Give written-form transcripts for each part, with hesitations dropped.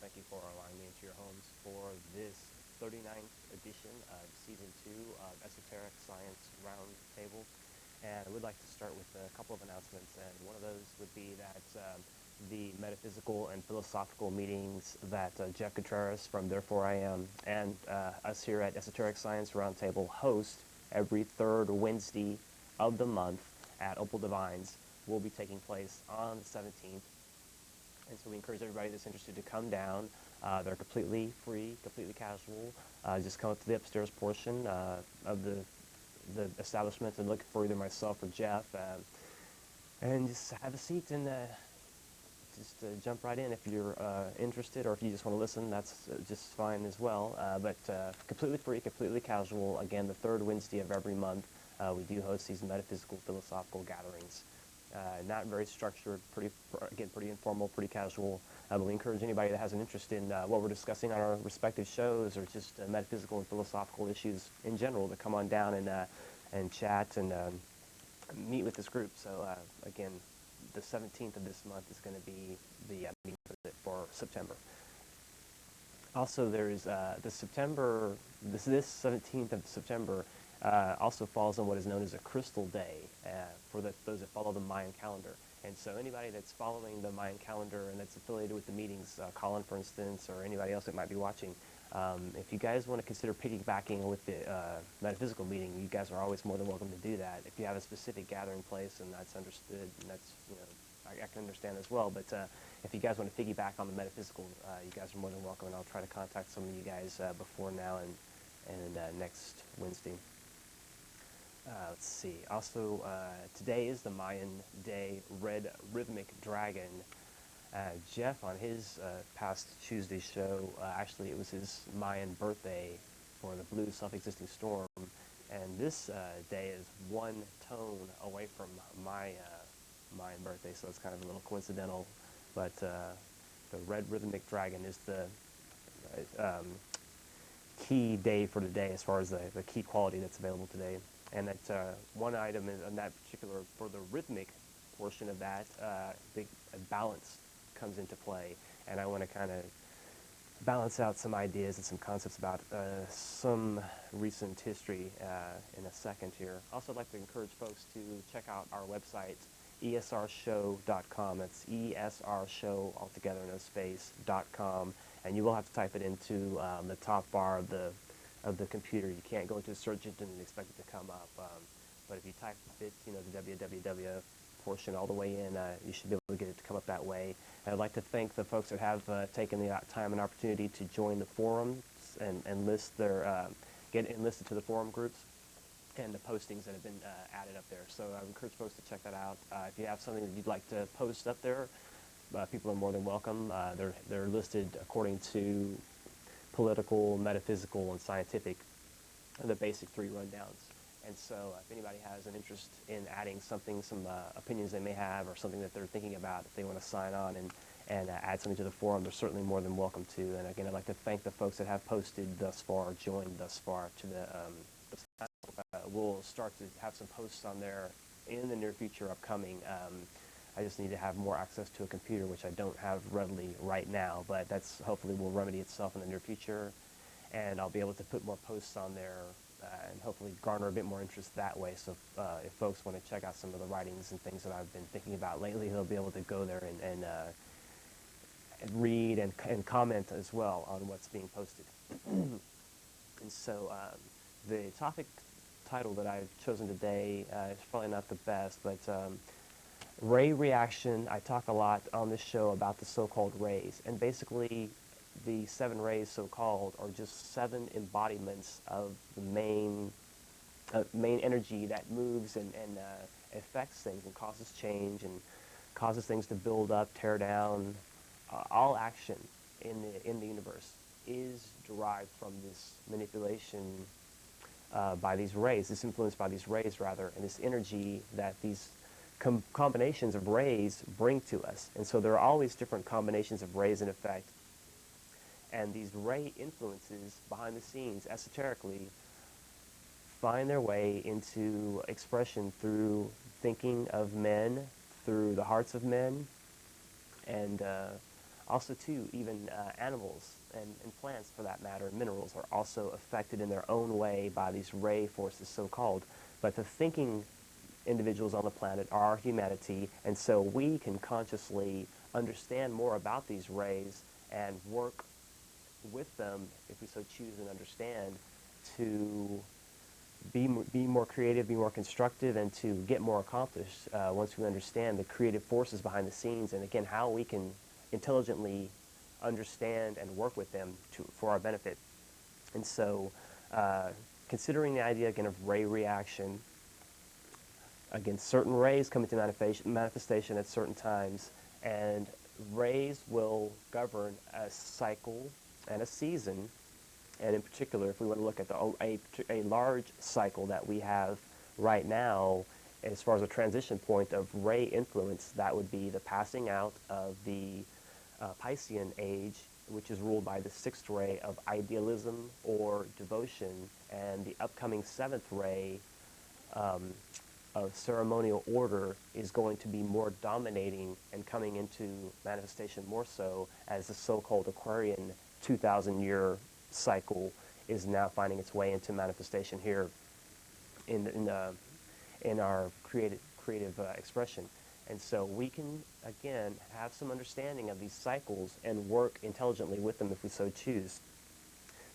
thank you for allowing me into your homes for this 39th edition of Season 2 of Esoteric Science Roundtable. And I would like to start with a couple of announcements, and one of those would be that the metaphysical and philosophical meetings that Jeff Contreras from Therefore I Am and us here at Esoteric Science Roundtable host every third Wednesday of the month at Opal Divines will be taking place on the 17th. And so we encourage everybody that's interested to come down. They're completely free, completely casual. Just come up to the upstairs portion of the establishment and look for either myself or Jeff. And just have a seat and just jump right in if you're interested, or if you just want to listen, that's just fine as well. But completely free, completely casual. Again, the third Wednesday of every month, we do host these metaphysical, philosophical gatherings. Not very structured, pretty informal, pretty casual. But we encourage anybody that has an interest in what we're discussing on our respective shows, or just metaphysical and philosophical issues in general, to come on down and chat and meet with this group. So again, the 17th of this month is going to be the meeting for September. Also, there's this 17th of September also falls on what is known as a crystal day for those that follow the Mayan calendar. And so anybody that's following the Mayan calendar and that's affiliated with the meetings, Colin, for instance, or anybody else that might be watching, if you guys want to consider piggybacking with the metaphysical meeting, you guys are always more than welcome to do that. If you have a specific gathering place, and that's understood, and that's, I can understand as well. But if you guys want to piggyback on the metaphysical, you guys are more than welcome, and I'll try to contact some of you guys before now and next Wednesday. Let's see. Also, today is the Mayan Day Red Rhythmic Dragon. Jeff, on his past Tuesday show, actually it was his Mayan birthday for the blue self-existing storm. And this day is one tone away from my Mayan birthday, so it's kind of a little coincidental. But the Red Rhythmic Dragon is the key day for today as far as the key quality that's available today. And that one item in that particular, for the rhythmic portion of that, big balance comes into play. And I want to kind of balance out some ideas and some concepts about some recent history in a second here. Also, I'd like to encourage folks to check out our website, esrshow.com. That's ESRshow, altogether, no space, .com. And you will have to type it into the top bar of the computer. You can't go into a search engine and expect it to come up. But if you type it, the www portion all the way in, you should be able to get it to come up that way. And I'd like to thank the folks that have taken the time and opportunity to join the forums and get enlisted to the forum groups and the postings that have been added up there. So I encourage folks to check that out. If you have something that you'd like to post up there, people are more than welcome. They're listed according to political, metaphysical, and scientific, the basic three rundowns. And so if anybody has an interest in adding something, some opinions they may have, or something that they're thinking about, if they want to sign on and add something to the forum, they're certainly more than welcome to. And again, I'd like to thank the folks that have posted thus far, joined thus far to the we'll start to have some posts on there in the near future upcoming. I just need to have more access to a computer, which I don't have readily right now, but that's hopefully will remedy itself in the near future, and I'll be able to put more posts on there and hopefully garner a bit more interest that way. So if folks want to check out some of the writings and things that I've been thinking about lately, they'll be able to go there and read and comment as well on what's being posted. And so the topic title that I've chosen today is probably not the best, but ray reaction. I talk a lot on this show about the so-called rays, and basically the 7 rays, so-called, are just 7 embodiments of the main energy that moves and affects things and causes change and causes things to build up, tear down. All action in the universe is derived from this manipulation by these rays, this influence by these rays, rather, and this energy that these combinations of rays bring to us. And so there are always different combinations of rays in effect. And these ray influences behind the scenes, esoterically, find their way into expression through thinking of men, through the hearts of men, and Also, too, even animals and plants, for that matter, minerals, are also affected in their own way by these ray forces, so-called. But the thinking individuals on the planet are humanity, and so we can consciously understand more about these rays and work with them, if we so choose and understand, to be more creative, be more constructive, and to get more accomplished once we understand the creative forces behind the scenes, and again, how we can intelligently understand and work with them for our benefit. And so, considering the idea again of ray reaction, again, certain rays come into manifestation at certain times, and rays will govern a cycle and a season. And in particular, if we want to look at a large cycle that we have right now, as far as a transition point of ray influence, that would be the passing out of the Piscean age, which is ruled by the sixth ray of idealism or devotion, and the upcoming seventh ray of ceremonial order is going to be more dominating and coming into manifestation more so as the so-called Aquarian 2,000-year cycle is now finding its way into manifestation here in our creative expression. And so we can, again, have some understanding of these cycles and work intelligently with them if we so choose.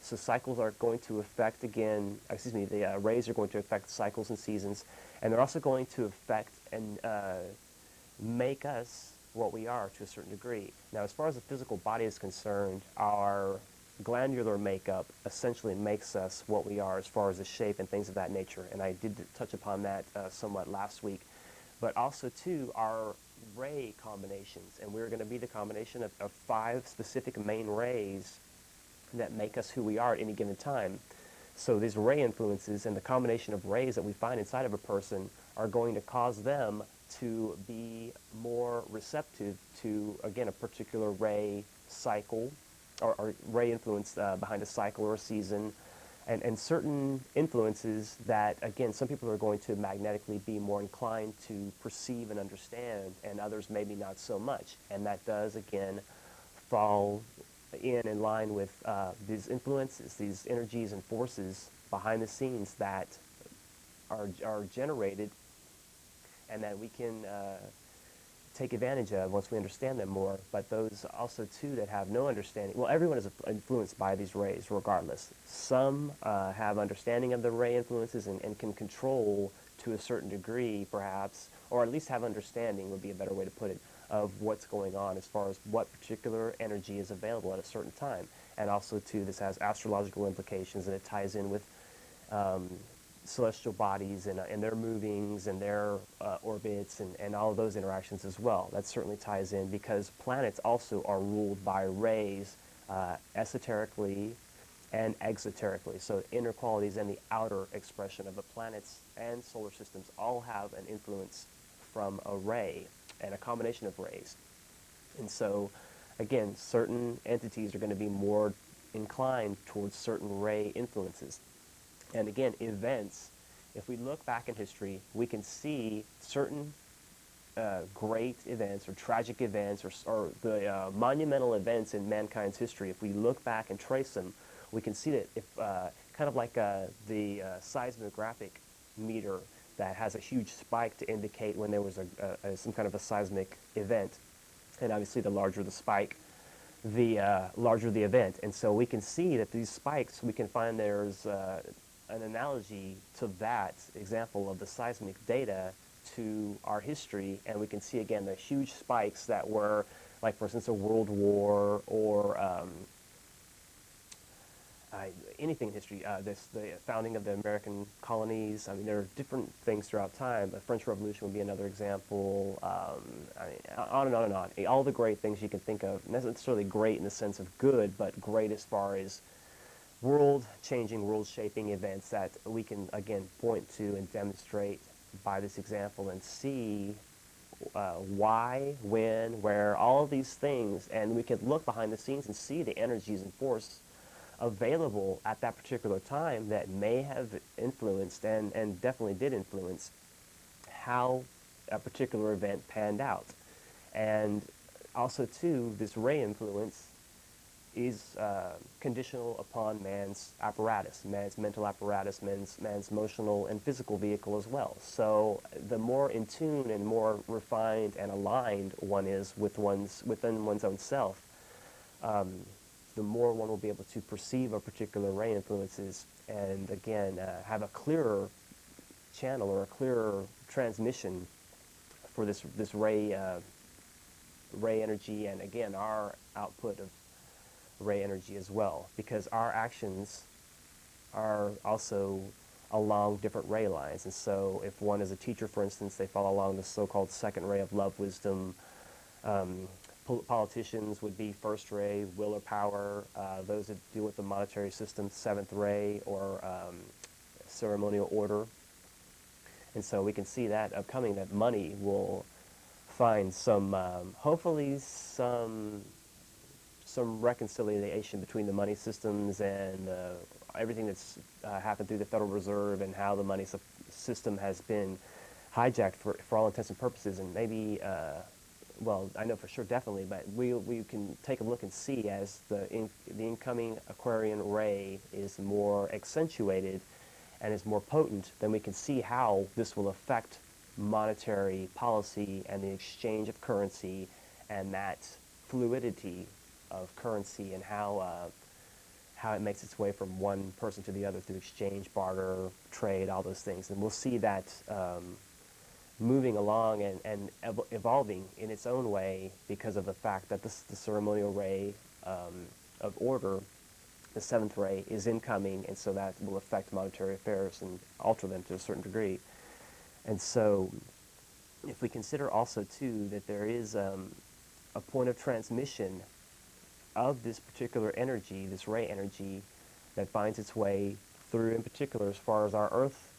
So cycles are going to affect, again, excuse me, the rays are going to affect cycles and seasons, and they're also going to affect and make us what we are to a certain degree. Now, as far as the physical body is concerned, our glandular makeup essentially makes us what we are as far as the shape and things of that nature, and I did touch upon that somewhat last week. But also, too, our ray combinations, and we're going to be the combination of 5 specific main rays that make us who we are at any given time. So these ray influences and the combination of rays that we find inside of a person are going to cause them to be more receptive to, again, a particular ray cycle or ray influence behind a cycle or a season, and certain influences that, again, some people are going to magnetically be more inclined to perceive and understand, and others maybe not so much. And that does, again, fall in line with these influences, these energies and forces behind the scenes that are generated and that we can take advantage of once we understand them more. But those also, too, that have no understanding, well, everyone is influenced by these rays regardless. Some have understanding of the ray influences and can control to a certain degree, perhaps, or at least have understanding would be a better way to put it, of what's going on as far as what particular energy is available at a certain time. And also, too, this has astrological implications, and it ties in with celestial bodies and their movings and their orbits and all of those interactions as well. That certainly ties in because planets also are ruled by rays esoterically and exoterically. So inner qualities and the outer expression of the planets and solar systems all have an influence from a ray and a combination of rays. And so, again, certain entities are going to be more inclined towards certain ray influences. And again, events, if we look back in history, we can see certain great events or tragic events or the monumental events in mankind's history. If we look back and trace them, we can see that if kind of like the seismographic meter that has a huge spike to indicate when there was some kind of a seismic event. And obviously the larger the spike, the larger the event. And so we can see that these spikes, we can find there's an analogy to that example of the seismic data to our history, and we can see again the huge spikes that were, like for instance, a world war or anything in history, the founding of the American colonies. I mean, there are different things throughout time. The French Revolution would be another example. I mean, on and on and on. All the great things you can think of, not necessarily great in the sense of good, but great as far as world-changing, world-shaping events that we can, again, point to and demonstrate by this example and see why, when, where, all of these things, and we can look behind the scenes and see the energies and force available at that particular time that may have influenced and definitely did influence how a particular event panned out. And also, too, this ray influence is conditional upon man's apparatus, man's mental apparatus, man's emotional and physical vehicle as well. So the more in tune and more refined and aligned one is with within one's own self, the more one will be able to perceive a particular ray influences and again have a clearer channel or a clearer transmission for this ray energy, and again our output of ray energy as well, because our actions are also along different ray lines. And so if one is a teacher, for instance, they follow along the so-called second ray of love, wisdom. Politicians would be first ray, will or power. Those that deal with the monetary system, seventh ray, or ceremonial order. And so we can see that upcoming, that money will find some, hopefully some reconciliation between the money systems and everything that's happened through the Federal Reserve and how the money system has been hijacked for all intents and purposes. And maybe, well, I know for sure, definitely, but we can take a look and see as the incoming Aquarian ray is more accentuated and is more potent, then we can see how this will affect monetary policy and the exchange of currency and that fluidity of currency and how it makes its way from one person to the other through exchange, barter, trade, all those things. And we'll see that moving along and evolving in its own way because of the fact that the ceremonial ray of order, the seventh ray, is incoming, and so that will affect monetary affairs and alter them to a certain degree. And so if we consider also, too, that there is a point of transmission of this particular energy, this ray energy, that finds its way through, in particular, as far as our Earth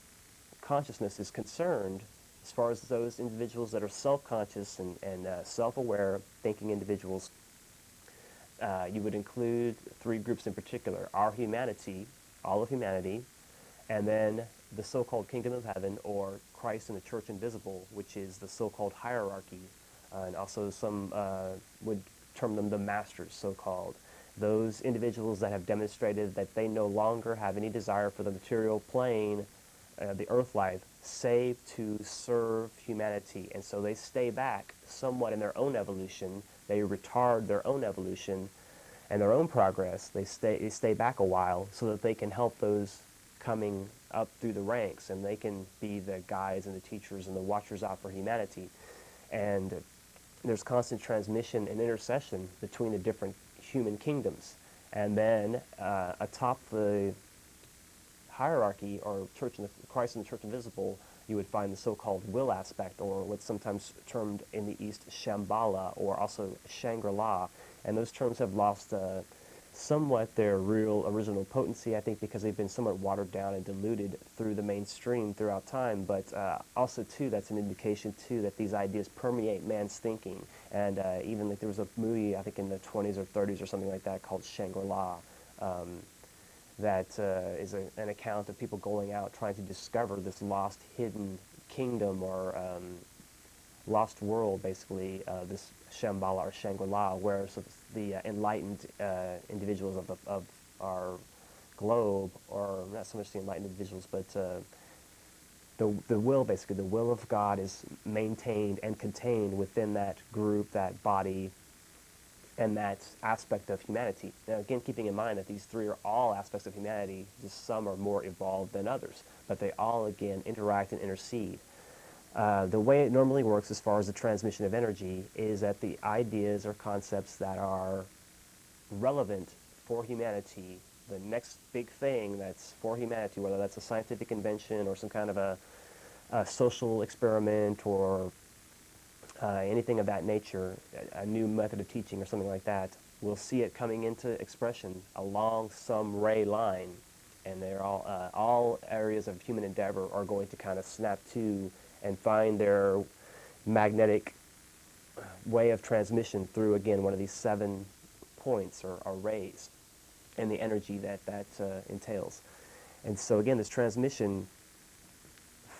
consciousness is concerned, as far as those individuals that are self-conscious and self-aware, thinking individuals, you would include three groups in particular: our humanity, all of humanity, and then the so-called kingdom of heaven, or Christ and the church invisible, which is the so-called hierarchy, and also some would term them the masters, so-called. Those individuals that have demonstrated that they no longer have any desire for the material plane, the earth life, save to serve humanity. And so they stay back somewhat in their own evolution. They retard their own evolution and their own progress. They stay back a while so that they can help those coming up through the ranks, and they can be the guides and the teachers and the watchers out for humanity. And there's constant transmission and intercession between the different human kingdoms. And then atop the hierarchy, or church and Christ and the church invisible, you would find the so-called will aspect, or what's sometimes termed in the East Shambhala, or also Shangri-La. And those terms have lost somewhat their real original potency, I think, because they've been somewhat watered down and diluted through the mainstream throughout time. But also, too, that's an indication, too, that these ideas permeate man's thinking. And even like there was a movie, I think in the 20s or 30s or something like that, called Shangri-La, that is an account of people going out trying to discover this lost, hidden kingdom, or lost world, basically, this Shambhala or Shangri-La, where so the enlightened individuals of our globe, or not so much the enlightened individuals, but the will, basically, the will of God is maintained and contained within that group, that body, and that aspect of humanity. Now, again, keeping in mind that these three are all aspects of humanity, just some are more evolved than others, but they all, again, interact and intercede. The way it normally works as far as the transmission of energy is that the ideas or concepts that are relevant for humanity, the next big thing that's for humanity, whether that's a scientific invention or some kind of a social experiment or anything of that nature, a new method of teaching or something like that, we'll see it coming into expression along some ray line. And they're all areas of human endeavor are going to kind of snap to and find their magnetic way of transmission through, again, one of these 7 points or rays, and the energy that entails. And so, again, this transmission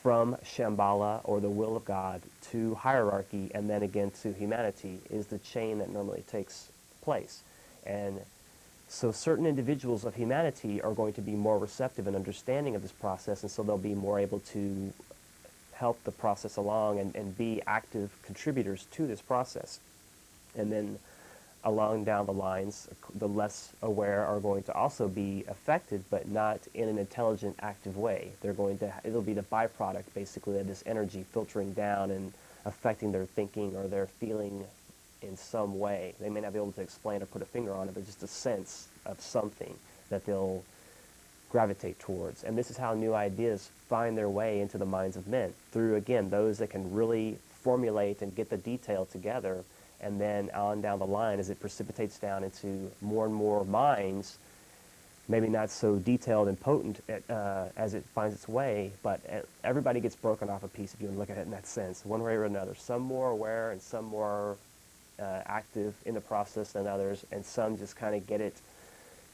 from Shambhala, or the will of God, to hierarchy, and then again to humanity, is the chain that normally takes place. And so certain individuals of humanity are going to be more receptive and understanding of this process, and so they'll be more able to help the process along and be active contributors to this process. And then along down the lines, the less aware are going to also be affected, but not in an intelligent, active way. It'll be the byproduct, basically, of this energy filtering down and affecting their thinking or their feeling in some way. They may not be able to explain or put a finger on it, but just a sense of something that they'll gravitate towards. And this is how new ideas find their way into the minds of men, through, again, those that can really formulate and get the detail together. And then on down the line, as it precipitates down into more and more minds, maybe not so detailed and potent as it finds its way, but everybody gets broken off a piece if you want to look at it in that sense, one way or another. Some more aware and some more active in the process than others, and some just kind of get it,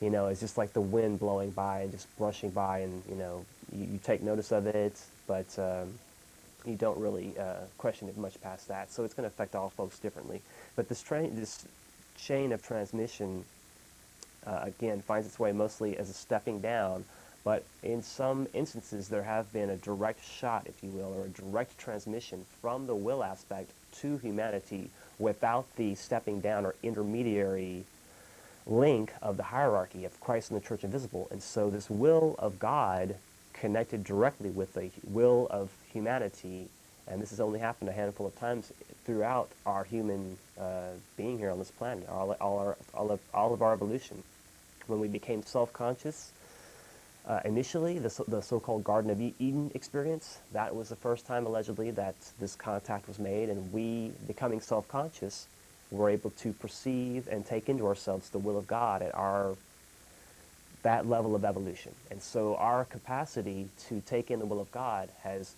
it's just like the wind blowing by and just brushing by, and, you take notice of it, but you don't really question it much past that. So it's going to affect all folks differently. But this chain of transmission, again, finds its way mostly as a stepping down, but in some instances there have been a direct shot, if you will, or a direct transmission from the will aspect to humanity without the stepping down or intermediary link of the hierarchy of Christ and the Church Invisible. And so this will of God connected directly with the will of humanity, and this has only happened a handful of times throughout our human being here on this planet, all of our evolution. When we became self-conscious, initially, the so-called Garden of Eden experience, that was the first time, allegedly, that this contact was made, and we, becoming self-conscious, were able to perceive and take into ourselves the will of God at that level of evolution. And so our capacity to take in the will of God has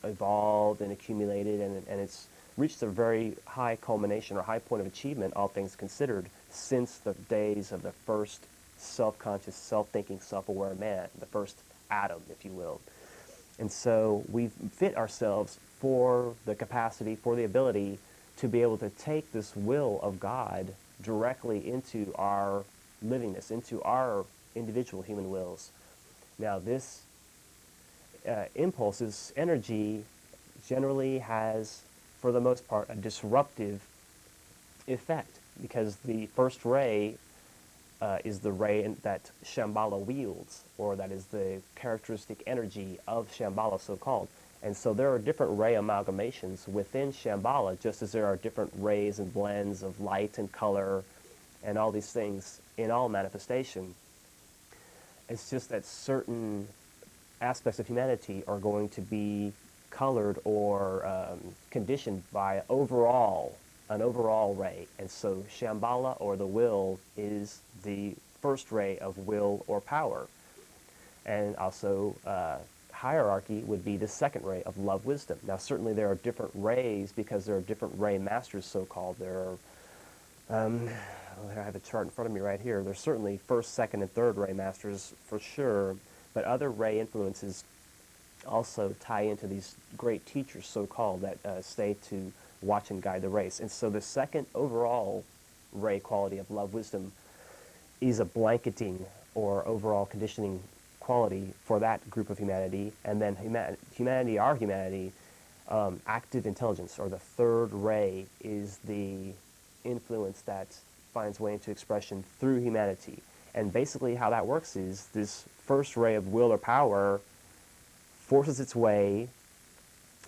evolved and accumulated, and it's reached a very high culmination or high point of achievement, all things considered, since the days of the first self-conscious, self-thinking, self-aware man, the first Adam, if you will. And so we've fit ourselves for the capacity, for the ability to be able to take this will of God directly into our livingness, into our individual human wills. Now, this impulse, this energy, generally has, for the most part, a disruptive effect, because the first ray is the ray that Shambhala wields, or that is the characteristic energy of Shambhala, so-called. And so there are different ray amalgamations within Shambhala, just as there are different rays and blends of light and color and all these things in all manifestation. It's just that certain aspects of humanity are going to be colored or conditioned by an overall ray. And so Shambhala, or the will, is the first ray of will or power. And also hierarchy would be the second ray of love, wisdom. Now, certainly there are different rays, because there are different ray masters, so-called. There are, I have a chart in front of me right here. There's certainly first, second, and third ray masters for sure, but other ray influences also tie into these great teachers, so-called, that stay to watch and guide the race. And so the second overall ray quality of love, wisdom, is a blanketing or overall conditioning quality for that group of humanity. And then our humanity, active intelligence, or the third ray, is the influence that finds way into expression through humanity. And basically how that works is this first ray of will or power forces its way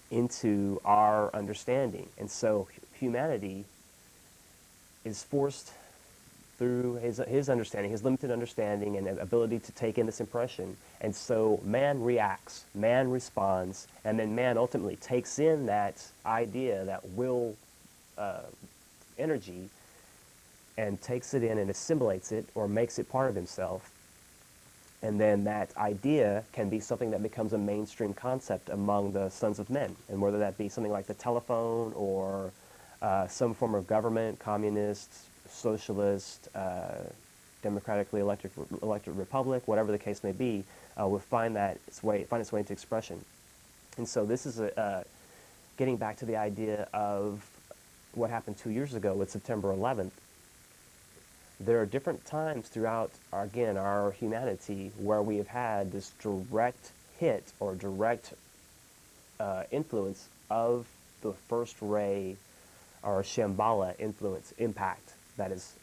into our understanding. And so humanity is forced through his understanding, his limited understanding and ability to take in this impression. And so man reacts, man responds, and then man ultimately takes in that idea, that will energy, and takes it in and assimilates it or makes it part of himself. And then that idea can be something that becomes a mainstream concept among the sons of men. And whether that be something like the telephone, or some form of government, communist, socialist, democratically elected republic, whatever the case may be, will find its way into expression. And so this is getting back to the idea of what happened 2 years ago with September 11th. There are different times throughout, again, our humanity where we have had this direct hit or direct influence of the first ray or Shambhala influence, impact that has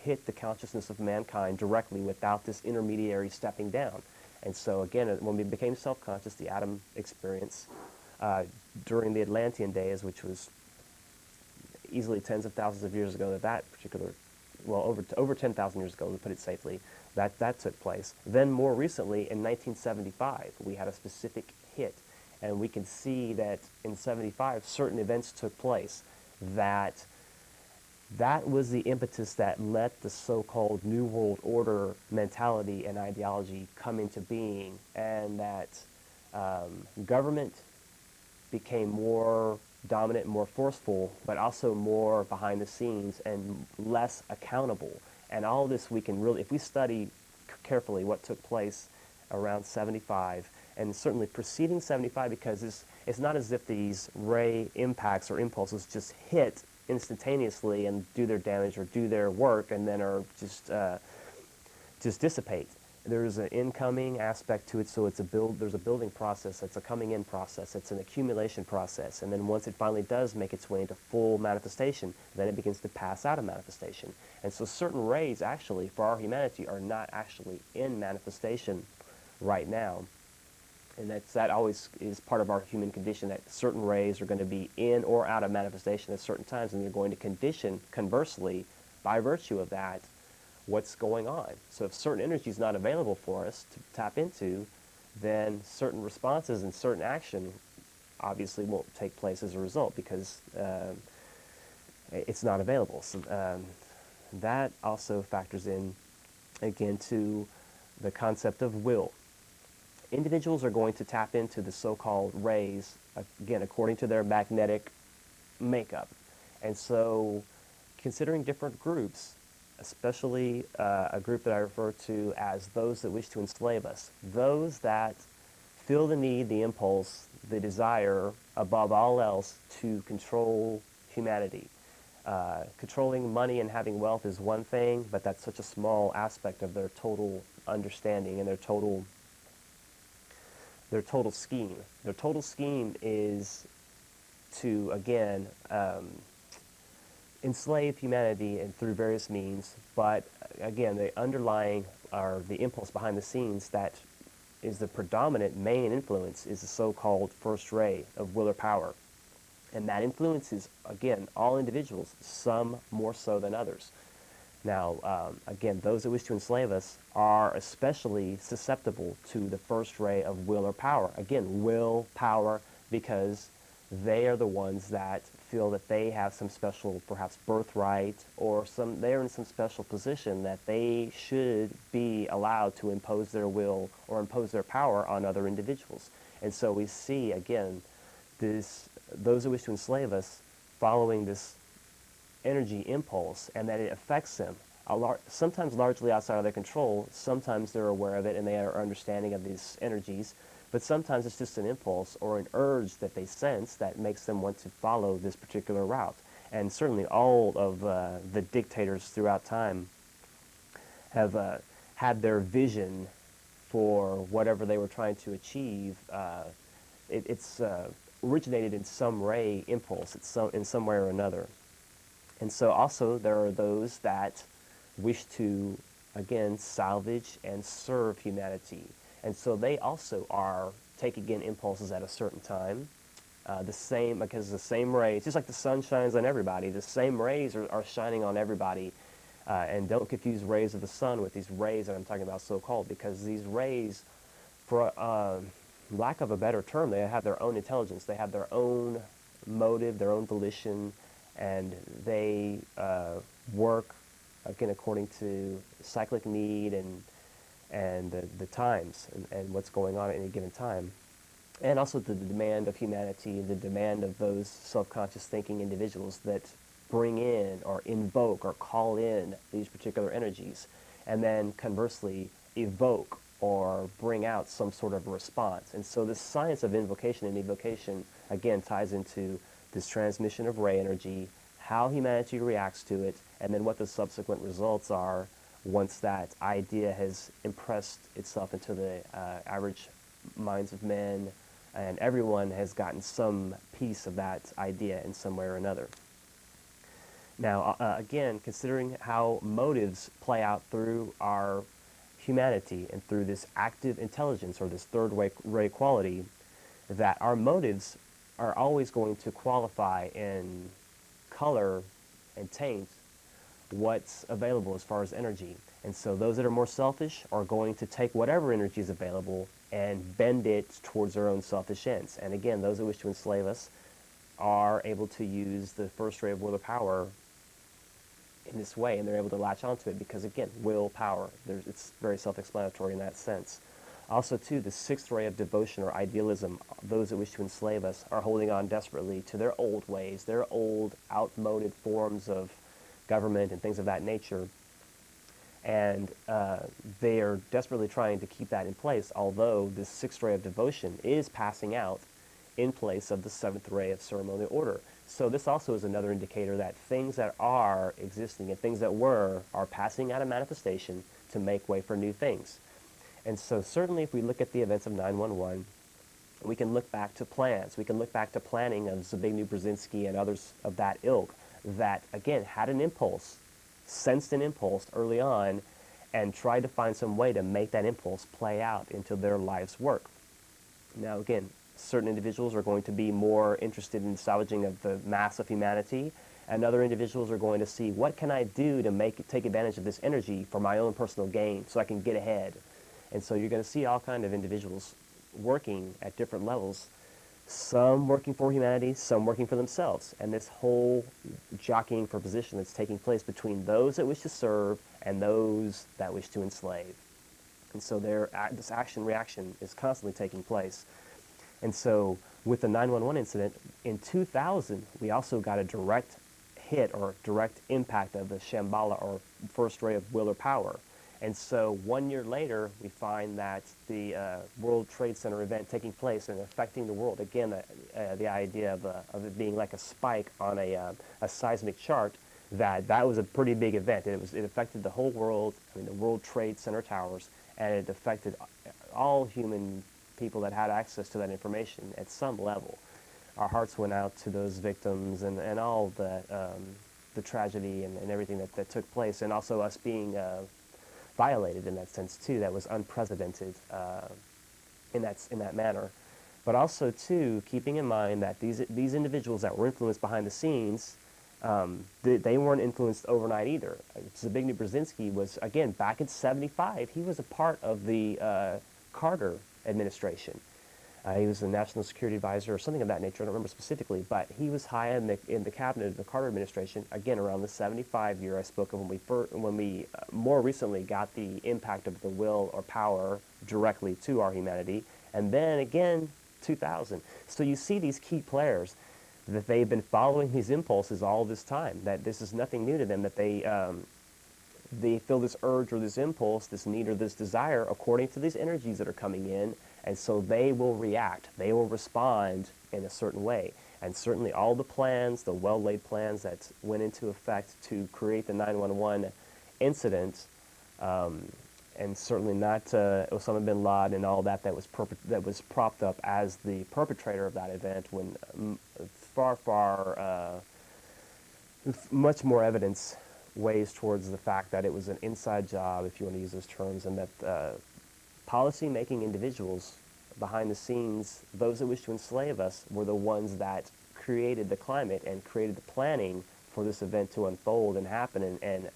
hit the consciousness of mankind directly without this intermediary stepping down. And so again, when we became self-conscious, the Adam experience during the Atlantean days, which was easily tens of thousands of years ago, that particular, well, over 10,000 years ago, to put it safely, that took place. Then more recently, in 1975, we had a specific hit, and we can see that in 75, certain events took place that was the impetus that let the so-called New World Order mentality and ideology come into being, and that government became more dominant, more forceful, but also more behind the scenes and less accountable. And all this we can really, if we study carefully what took place around 75, and certainly preceding 75, because it's not as if these ray impacts or impulses just hit instantaneously and do their damage or do their work and then are just dissipate. There's an incoming aspect to it, so there's a building process, it's a coming in process, it's an accumulation process, and then once it finally does make its way into full manifestation, then it begins to pass out of manifestation. And so certain rays actually, for our humanity, are not actually in manifestation right now. And that always is part of our human condition, that certain rays are going to be in or out of manifestation at certain times, and they're going to condition, conversely, by virtue of that, what's going on. So if certain energy is not available for us to tap into, then certain responses and certain action obviously won't take place as a result, because it's not available. So that also factors in, again, to the concept of will. Individuals are going to tap into the so-called rays, again, according to their magnetic makeup. And so considering different groups, especially a group that I refer to as those that wish to enslave us, those that feel the need, the impulse, the desire, above all else, to control humanity. Controlling money and having wealth is one thing, but that's such a small aspect of their total understanding and their total scheme. Their total scheme is to, again, enslave humanity and through various means, but again, the underlying, or the impulse behind the scenes that is the predominant main influence is the so-called first ray of will or power. And that influences, again, all individuals, some more so than others. Now, again, those that wish to enslave us are especially susceptible to the first ray of will or power. Again, will, power, because they are the ones that feel that they have some special, perhaps, birthright, or they're in some special position that they should be allowed to impose their will or impose their power on other individuals. And so we see, again, those who wish to enslave us following this energy impulse, and that it affects them, sometimes largely outside of their control. Sometimes they're aware of it and they are understanding of these energies, but sometimes it's just an impulse or an urge that they sense that makes them want to follow this particular route. And certainly all of the dictators throughout time have had their vision for whatever they were trying to achieve. It's originated in some ray impulse, in some way or another. And so also there are those that wish to, again, salvage and serve humanity. And so they also are taking in impulses at a certain time. Because the same rays, just like the sun shines on everybody, the same rays are shining on everybody. And don't confuse rays of the sun with these rays that I'm talking about, so-called, because these rays, for lack of a better term, they have their own intelligence. They have their own motive, their own volition, and they work, again, according to cyclic need and the times and what's going on at any given time. And also the demand of humanity, the demand of those self-conscious thinking individuals that bring in or invoke or call in these particular energies, and then conversely evoke or bring out some sort of response. And so this science of invocation and evocation, again, ties into this transmission of ray energy, how humanity reacts to it, and then what the subsequent results are once that idea has impressed itself into the average minds of men, and everyone has gotten some piece of that idea in some way or another. Now, again, considering how motives play out through our humanity and through this active intelligence or this third ray quality, that our motives are always going to qualify and color and taint what's available as far as energy. And so those that are more selfish are going to take whatever energy is available and bend it towards their own selfish ends. And again, those that wish to enslave us are able to use the first ray of will or power in this way, and they're able to latch onto it because, again, willpower. It's very self-explanatory in that sense. Also, too, the sixth ray of devotion or idealism, those that wish to enslave us are holding on desperately to their old ways, their old outmoded forms of government and things of that nature. And they are desperately trying to keep that in place, although this sixth ray of devotion is passing out in place of the seventh ray of ceremonial order. So this also is another indicator that things that are existing and things that were are passing out of manifestation to make way for new things. And so certainly if we look at the events of 9/11, we can look back to plans. We can look back to planning of Zbigniew Brzezinski and others of that ilk that, again, had an impulse, sensed an impulse early on, and tried to find some way to make that impulse play out into their life's work. Now, again, certain individuals are going to be more interested in salvaging of the mass of humanity, and other individuals are going to see, what can I do to take advantage of this energy for my own personal gain so I can get ahead? And so you're going to see all kinds of individuals working at different levels, some working for humanity, some working for themselves. And this whole jockeying for position that's taking place between those that wish to serve and those that wish to enslave. And so this action-reaction is constantly taking place. And so with the 9/11 incident, in 2000, we also got a direct hit or direct impact of the Shambhala or first ray of will or power. And so 1 year later, we find that the World Trade Center event taking place and affecting the world. Again, the idea of it being like a spike on a seismic chart, that was a pretty big event. It affected the whole world, I mean, the World Trade Center towers, and it affected all human people that had access to that information at some level. Our hearts went out to those victims and all the tragedy and everything that took place, and also us being violated in that sense too. That was unprecedented in that manner. But also too, keeping in mind that these individuals that were influenced behind the scenes, they weren't influenced overnight either. Zbigniew Brzezinski was, again, back in '75, he was a part of the Carter administration. He was the National Security Advisor or something of that nature. I don't remember specifically, but he was high in the cabinet of the Carter administration. Again, around the '75 year I spoke of when we more recently got the impact of the will or power directly to our humanity, and then again 2000. So you see these key players that they've been following these impulses all this time. That this is nothing new to them. That they feel this urge or this impulse, this need or this desire according to these energies that are coming in, and so they will react. They will respond in a certain way. And certainly all the plans, the well-laid plans that went into effect to create the 9/11 incident, and certainly not Osama bin Laden and all that was propped up as the perpetrator of that event, when much more evidence weighs towards the fact that it was an inside job, if you want to use those terms, and that policy-making individuals behind the scenes, those that wish to enslave us, were the ones that created the climate and created the planning for this event to unfold and happen and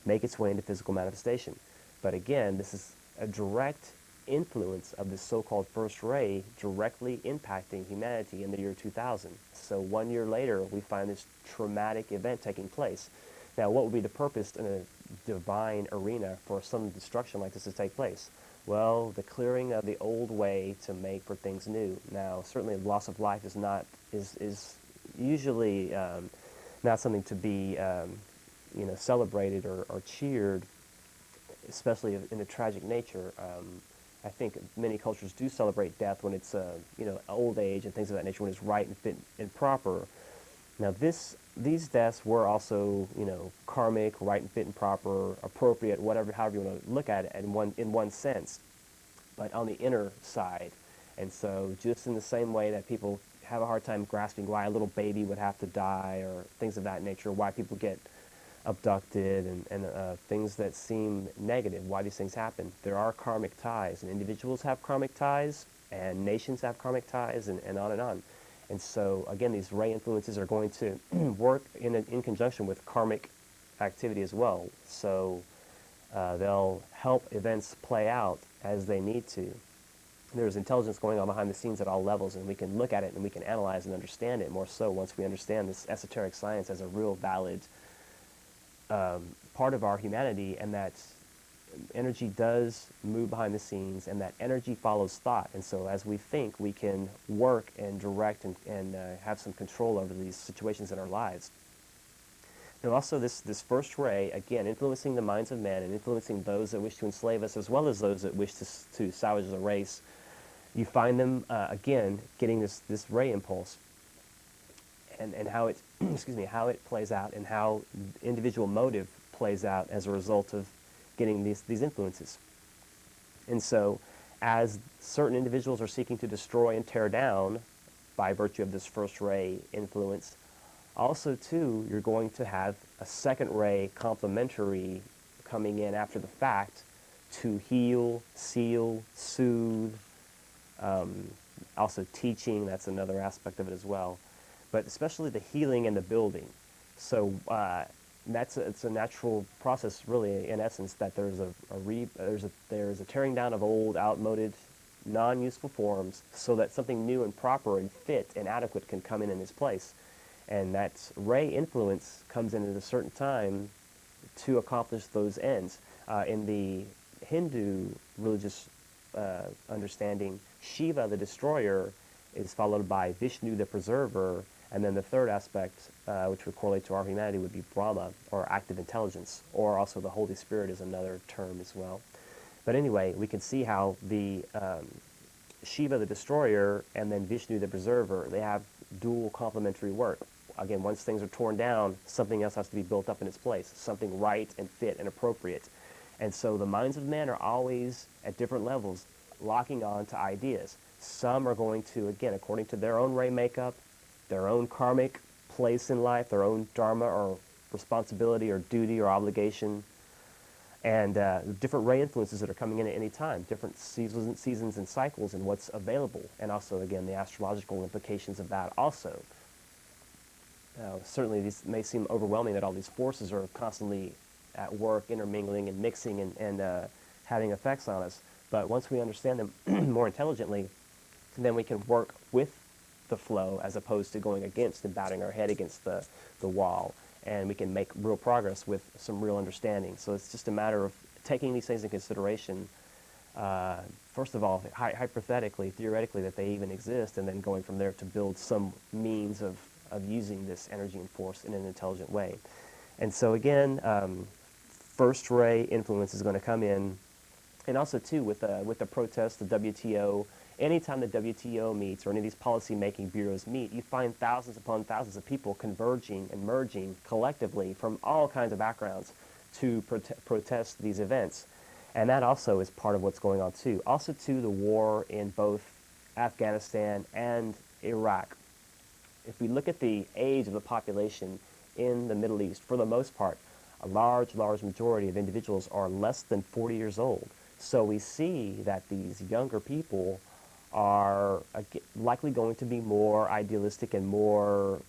make its way into physical manifestation. But again, this is a direct influence of this so-called first ray directly impacting humanity in the year 2000. So 1 year later, we find this traumatic event taking place. Now, what would be the purpose in a divine arena for some destruction like this to take place? Well, the clearing of the old way to make for things new. Now, certainly loss of life is usually not something to be celebrated or cheered, especially in a tragic nature. I think many cultures do celebrate death when it's, old age and things of that nature, when it's right and fit and proper. Now, these deaths were also, karmic, right and fit and proper, appropriate, whatever, however you want to look at it, in one sense, but on the inner side. And so, just in the same way that people have a hard time grasping why a little baby would have to die or things of that nature, why people get abducted and things that seem negative, why these things happen. There are karmic ties, and individuals have karmic ties, and nations have karmic ties, and on and on. And so, again, these ray influences are going to work in conjunction with karmic activity as well. So they'll help events play out as they need to. There's intelligence going on behind the scenes at all levels, and we can look at it and we can analyze and understand it more so once we understand this esoteric science as a real valid part of our humanity, and that energy does move behind the scenes and that energy follows thought. And so as we think, we can work and direct and have some control over these situations in our lives. Now also this first ray, again, influencing the minds of men and influencing those that wish to enslave us as well as those that wish to salvage the race. You find them, again, getting this ray impulse and how it, excuse me, how it plays out and how individual motive plays out as a result of getting these influences. And so as certain individuals are seeking to destroy and tear down by virtue of this first ray influence, also too, you're going to have a second ray complementary coming in after the fact to heal, seal, soothe, also teaching, that's another aspect of it as well. But especially the healing and the building. So it's a natural process, really, in essence, that there's a tearing down of old, outmoded, non-useful forms, so that something new and proper and fit and adequate can come in its place. And that ray influence comes in at a certain time to accomplish those ends. In the Hindu religious understanding, Shiva, the destroyer, is followed by Vishnu, the preserver, and then the third aspect, which would correlate to our humanity, would be Brahma, or active intelligence, or also the Holy Spirit is another term as well. But anyway, we can see how the Shiva, the destroyer, and then Vishnu, the preserver, they have dual complementary work. Again, once things are torn down, something else has to be built up in its place, something right and fit and appropriate. And so the minds of men are always, at different levels, locking on to ideas. Some are going to, again, according to their own ray makeup, their own karmic place in life, their own dharma or responsibility or duty or obligation, and different ray influences that are coming in at any time, different seasons and cycles and what's available, and also, again, the astrological implications of that also. Certainly these may seem overwhelming that all these forces are constantly at work, intermingling and mixing and having effects on us. But once we understand them more intelligently, then we can work with the flow as opposed to going against and batting our head against the wall. And we can make real progress with some real understanding. So it's just a matter of taking these things in consideration, first of all, hypothetically, theoretically, that they even exist, and then going from there to build some means of using this energy and force in an intelligent way. And so again, first ray influence is going to come in, and also too with the protests, the WTO. Anytime the WTO meets or any of these policy-making bureaus meet, you find thousands upon thousands of people converging and merging collectively from all kinds of backgrounds to protest these events. And that also is part of what's going on too. Also too, the war in both Afghanistan and Iraq. If we look at the age of the population in the Middle East, for the most part, a large majority of individuals are less than 40 years old. So we see that these younger people are likely going to be more idealistic and more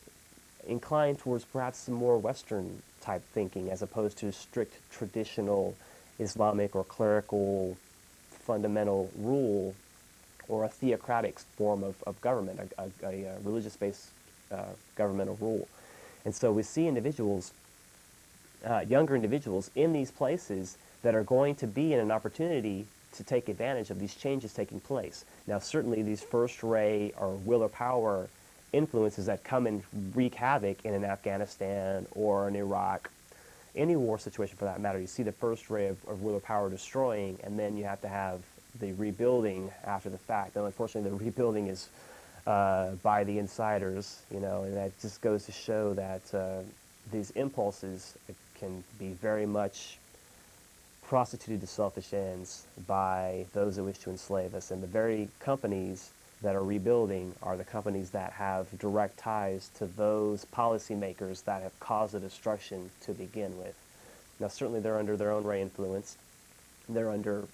inclined towards perhaps some more Western type thinking as opposed to strict traditional Islamic or clerical fundamental rule or a theocratic form of government, a religious-based governmental rule. And so we see individuals, younger individuals in these places that are going to be in an opportunity to take advantage of these changes taking place. Now certainly these first ray or will or power influences that come and wreak havoc in an Afghanistan or in Iraq, any war situation for that matter, you see the first ray of will or power destroying, and then you have to have the rebuilding after the fact. Now, unfortunately, the rebuilding is by the insiders, you know, and that just goes to show that these impulses can be very much prostituted to selfish ends by those that wish to enslave us. And the very companies that are rebuilding are the companies that have direct ties to those policymakers that have caused the destruction to begin with. Now, certainly they're under their own ray influence. They're under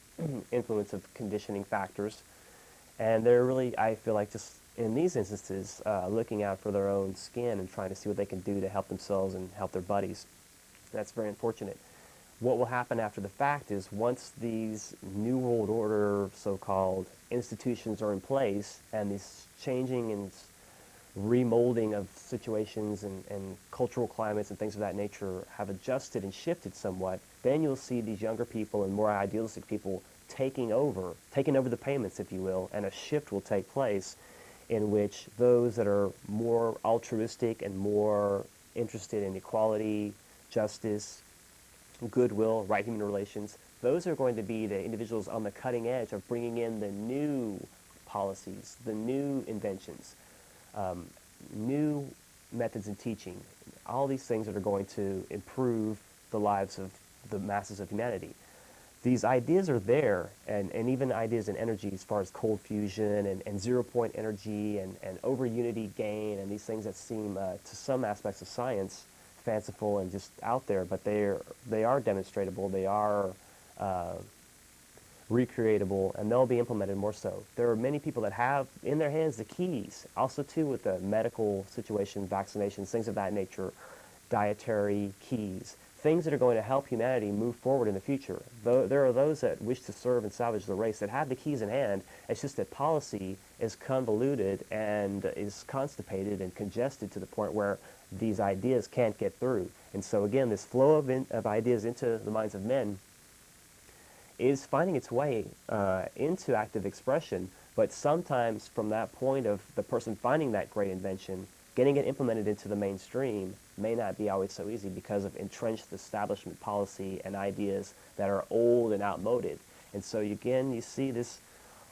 influence of conditioning factors. And they're really, I feel like, just in these instances, looking out for their own skin and trying to see what they can do to help themselves and help their buddies. That's very unfortunate. What will happen after the fact is once these New World Order so-called institutions are in place and this changing and remolding of situations and cultural climates and things of that nature have adjusted and shifted somewhat, then you'll see these younger people and more idealistic people taking over the payments, if you will, and a shift will take place in which those that are more altruistic and more interested in equality, justice, goodwill, right human relations, those are going to be the individuals on the cutting edge of bringing in the new policies, the new inventions, new methods in teaching, all these things that are going to improve the lives of the masses of humanity. These ideas are there, and even ideas in energy as far as cold fusion and zero-point energy and over-unity gain and these things that seem, to some aspects of science, fanciful and just out there, but they are demonstratable, they are recreatable, and they'll be implemented more so. There are many people that have in their hands the keys, also too with the medical situation, vaccinations, things of that nature, dietary keys, things that are going to help humanity move forward in the future. There are those that wish to serve and salvage the race that have the keys in hand. It's just that policy is convoluted and is constipated and congested to the point where these ideas can't get through. And so again, this flow of ideas into the minds of men is finding its way into active expression, but sometimes from that point of the person finding that great invention, getting it implemented into the mainstream may not be always so easy because of entrenched establishment policy and ideas that are old and outmoded. And so again, you see this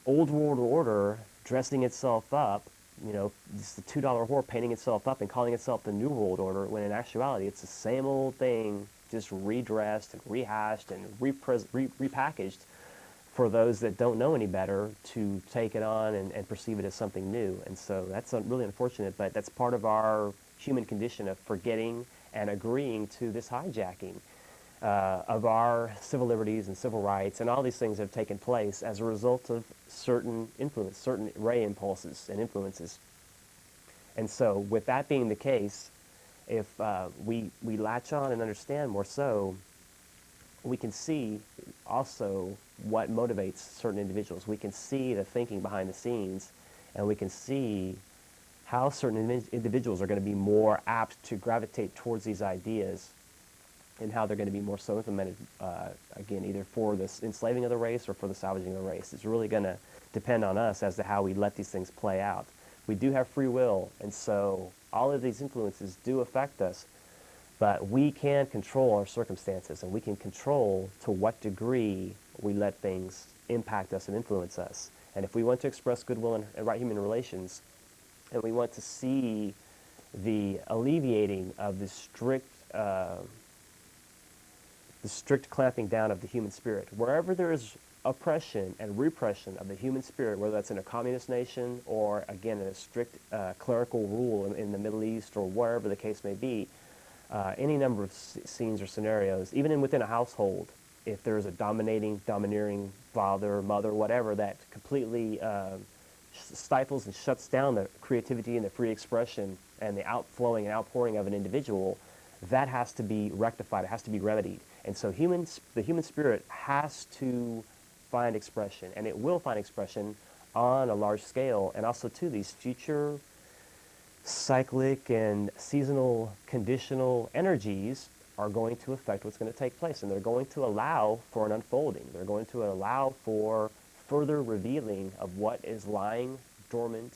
old world order dressing itself up, you know, it's the $2 whore painting itself up and calling itself the New World Order, when in actuality it's the same old thing, just redressed and rehashed and repackaged for those that don't know any better to take it on and perceive it as something new. And so that's really unfortunate, but that's part of our human condition of forgetting and agreeing to this hijacking of our civil liberties and civil rights, and all these things have taken place as a result of certain influence, certain ray impulses and influences. And so with that being the case, if we latch on and understand more so, we can see also what motivates certain individuals. We can see the thinking behind the scenes, and we can see how certain individuals are going to be more apt to gravitate towards these ideas and how they're going to be more so implemented, again, either for the enslaving of the race or for the salvaging of the race. It's really going to depend on us as to how we let these things play out. We do have free will, and so all of these influences do affect us, but we can control our circumstances, and we can control to what degree we let things impact us and influence us. And if we want to express goodwill and right human relations, and we want to see the alleviating of the strict clamping down of the human spirit, wherever there is oppression and repression of the human spirit, whether that's in a communist nation or, again, in a strict clerical rule in the Middle East or wherever the case may be, any number of scenes or scenarios, even within a household, if there's a domineering father, mother, whatever, that completely stifles and shuts down the creativity and the free expression and the outflowing and outpouring of an individual, that has to be rectified. It has to be remedied. And so the human spirit has to find expression, and it will find expression on a large scale. And also, too, these future cyclic and seasonal conditional energies are going to affect what's going to take place, and they're going to allow for an unfolding. They're going to allow for further revealing of what is lying dormant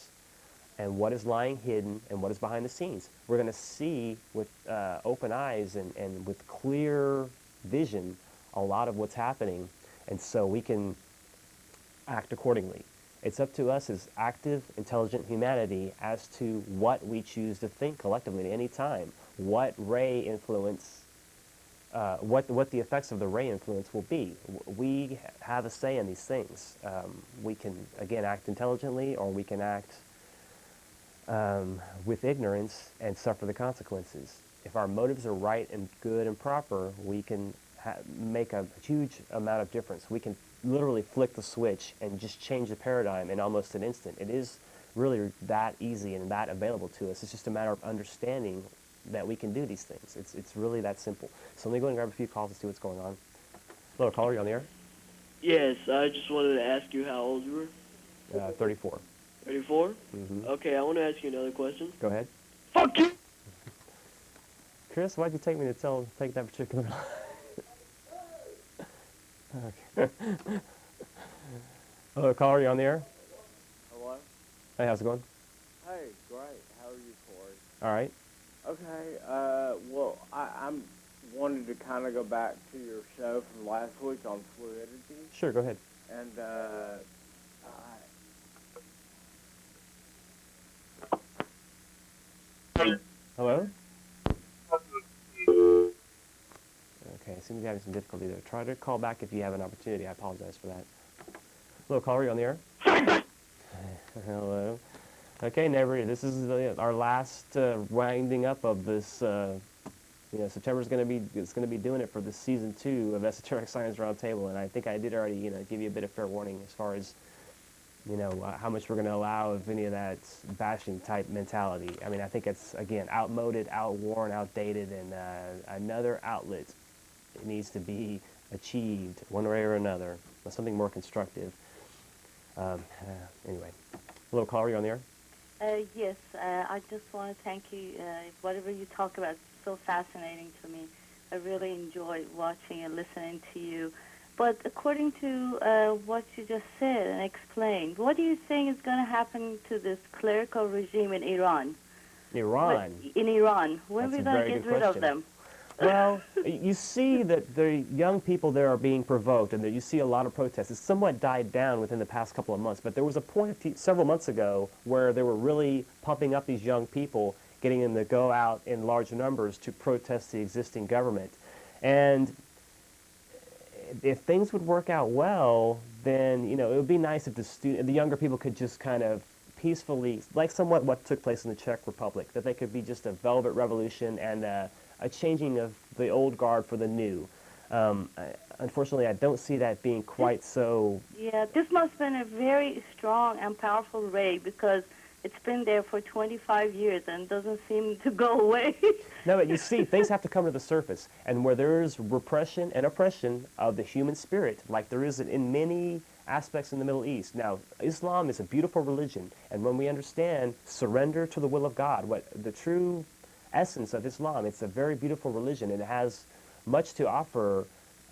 and what is lying hidden and what is behind the scenes. We're going to see with open eyes and with clear vision a lot of what's happening, and so we can act accordingly. It's up to us as active, intelligent humanity as to what we choose to think collectively at any time, what ray influence, what the effects of the ray influence will be. We have a say in these things. We can, again, act intelligently, or we can act with ignorance and suffer the consequences. If our motives are right and good and proper, we can make a huge amount of difference. We can literally flick the switch and just change the paradigm in almost an instant. It is really that easy and that available to us. It's just a matter of understanding that we can do these things. It's really that simple. So let me go and grab a few calls and see what's going on. Hello, caller, you on the air? Yes, I just wanted to ask you how old you were. 34. 34? Mm-hmm. Okay, I want to ask you another question. Go ahead. Fuck you! Chris, why'd you take me to take that particular Okay. Hello, caller, you on the air? Hello? Hey, how's it going? Hey, great. How are you, Corey? All right. Okay, well, I'm wanted to kind of go back to your show from last week on fluidity. Sure, go ahead. And, Hello? Okay, seems to be having some difficulty there. Try to call back if you have an opportunity. I apologize for that. Hello, caller, you on the air? Hello. Okay, neighbor, this is our last winding up of this. September's going to be doing it for this season 2 of Esoteric Science Roundtable, and I think I did already, give you a bit of fair warning as far as, how much we're going to allow of any of that bashing type mentality. I mean, I think it's, again, outmoded, outworn, outdated, and another outlet needs to be achieved one way or another, something more constructive. Anyway. Hello, caller, you on the air? Yes, I just want to thank you. Whatever you talk about is so fascinating to me. I really enjoy watching and listening to you. But according to what you just said and explained, what do you think is going to happen to this clerical regime in Iran? Iran? In Iran. When are we That's going to get rid of them? Well, you see that the young people there are being provoked, and that you see a lot of protests. It's somewhat died down within the past couple of months, but there was a point several months ago where they were really pumping up these young people, getting them to go out in large numbers to protest the existing government. And if things would work out well, then it would be nice if the younger people could just kind of peacefully, like somewhat what took place in the Czech Republic, that they could be just a velvet revolution and a changing of the old guard for the new. Unfortunately, I don't see that being quite so. Yeah, this must have been a very strong and powerful ray, because it's been there for 25 years and doesn't seem to go away. No, but you see, things have to come to the surface. And where there is repression and oppression of the human spirit, like there is in many aspects in the Middle East. Now, Islam is a beautiful religion, and when we understand surrender to the will of God, what the true essence of Islam, it's a very beautiful religion, and it has much to offer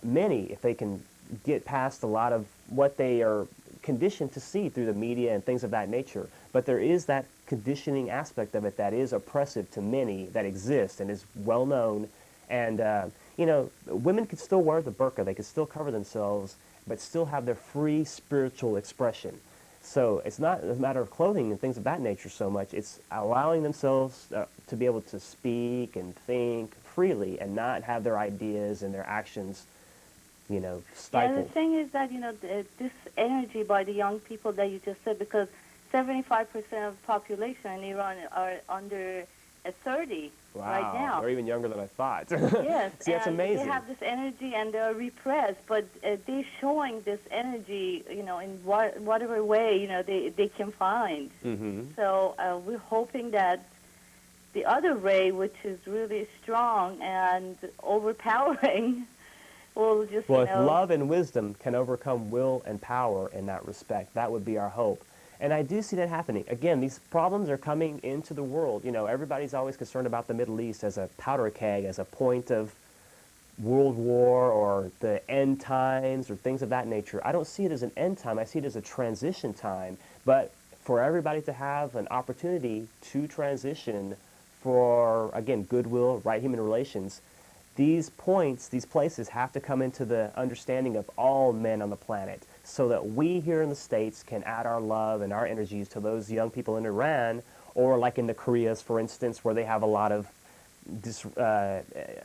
many if they can get past a lot of what they are conditioned to see through the media and things of that nature. But there is that conditioning aspect of it that is oppressive to many, that exists and is well known. And women could still wear the burqa, they could still cover themselves, but still have their free spiritual expression. So it's not a matter of clothing and things of that nature so much. It's allowing themselves to be able to speak and think freely and not have their ideas and their actions, stifled. Yeah, the thing is that, this energy by the young people that you just said, because 75% of the population in Iran are under 30 right now. They're even younger than I thought. Yes, See, that's and amazing. they have this energy and they're repressed, but they're showing this energy, in whatever way, they can find. Mm-hmm. So we're hoping that the other ray, which is really strong and overpowering, will just, Well, if love and wisdom can overcome will and power in that respect, that would be our hope. And I do see that happening. Again, these problems are coming into the world. Everybody's always concerned about the Middle East as a powder keg, as a point of world war or the end times or things of that nature. I don't see it as an end time. I see it as a transition time. But for everybody to have an opportunity to transition for, again, goodwill, right human relations, these points, these places have to come into the understanding of all men on the planet so that we here in the States can add our love and our energies to those young people in Iran, or like in the Koreas, for instance, where they have a lot of